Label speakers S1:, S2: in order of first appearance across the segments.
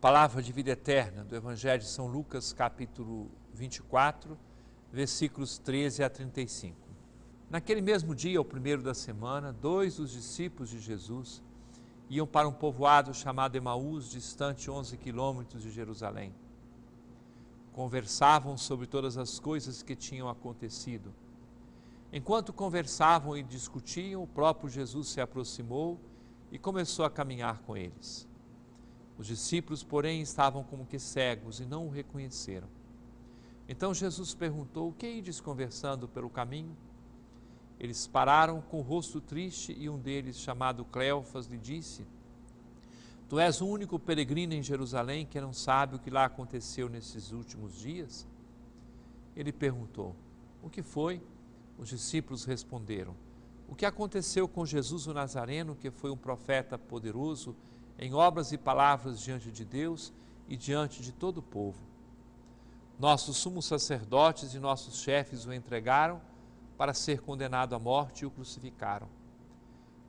S1: Palavra de vida eterna do Evangelho de São Lucas, capítulo 24, versículos 13 a 35. Naquele mesmo dia, o primeiro da semana, 2 dos discípulos de Jesus iam para um povoado chamado Emaús, distante 11 quilômetros de Jerusalém. Conversavam sobre todas as coisas que tinham acontecido. Enquanto conversavam e discutiam, o próprio Jesus se aproximou e começou a caminhar com eles. Os discípulos, porém, estavam como que cegos e não o reconheceram. Então Jesus perguntou: o que ides conversando pelo caminho? Eles pararam com o rosto triste e um deles, chamado Cleofas, lhe disse: Tu és o único peregrino em Jerusalém que não sabe o que lá aconteceu nesses últimos dias? Ele perguntou: o que foi? Os discípulos responderam: o que aconteceu com Jesus o Nazareno, que foi um profeta poderoso em obras e palavras diante de Deus e diante de todo o povo. Nossos sumos sacerdotes e nossos chefes o entregaram para ser condenado à morte e o crucificaram.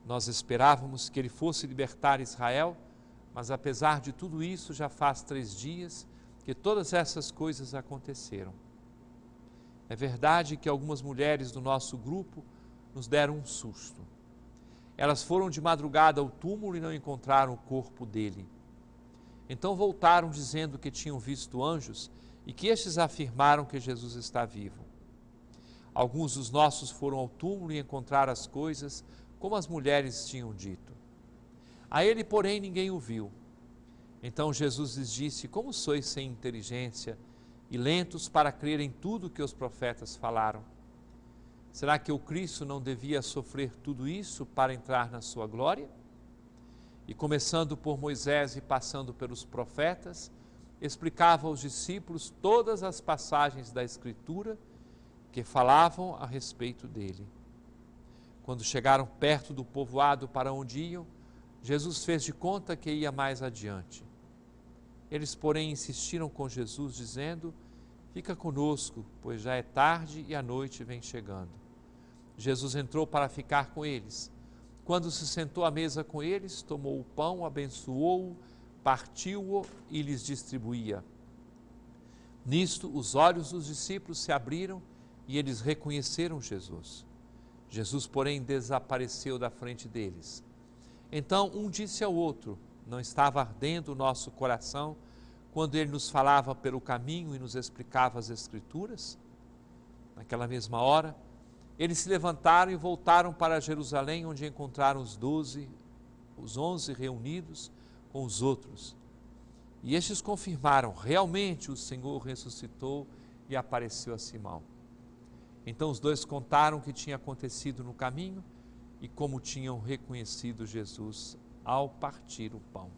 S1: Nós esperávamos que ele fosse libertar Israel, mas apesar de tudo isso, já faz 3 dias que todas essas coisas aconteceram. É verdade que algumas mulheres do nosso grupo nos deram um susto. Elas foram de madrugada ao túmulo e não encontraram o corpo dele. Então voltaram dizendo que tinham visto anjos e que estes afirmaram que Jesus está vivo. Alguns dos nossos foram ao túmulo e encontraram as coisas como as mulheres tinham dito. A ele, porém, ninguém o viu. Então Jesus lhes disse: como sois sem inteligência e lentos para crer em tudo que os profetas falaram? Será que o Cristo não devia sofrer tudo isso para entrar na sua glória? E começando por Moisés e passando pelos profetas, explicava aos discípulos todas as passagens da Escritura que falavam a respeito dele. Quando chegaram perto do povoado para onde iam, Jesus fez de conta que ia mais adiante. Eles, porém, insistiram com Jesus, dizendo: fica conosco, pois já é tarde e a noite vem chegando. Jesus entrou para ficar com eles. Quando se sentou à mesa com eles, tomou o pão, abençoou-o, partiu-o e lhes distribuía. Nisto, os olhos dos discípulos se abriram e eles reconheceram Jesus. Jesus, porém, desapareceu da frente deles. Então um disse ao outro: não estava ardendo o nosso coração quando ele nos falava pelo caminho e nos explicava as Escrituras? Naquela mesma hora, eles se levantaram e voltaram para Jerusalém, onde encontraram os 11 reunidos com os outros. E estes confirmaram: realmente o Senhor ressuscitou e apareceu a Simão. Então os dois contaram o que tinha acontecido no caminho e como tinham reconhecido Jesus ao partir o pão.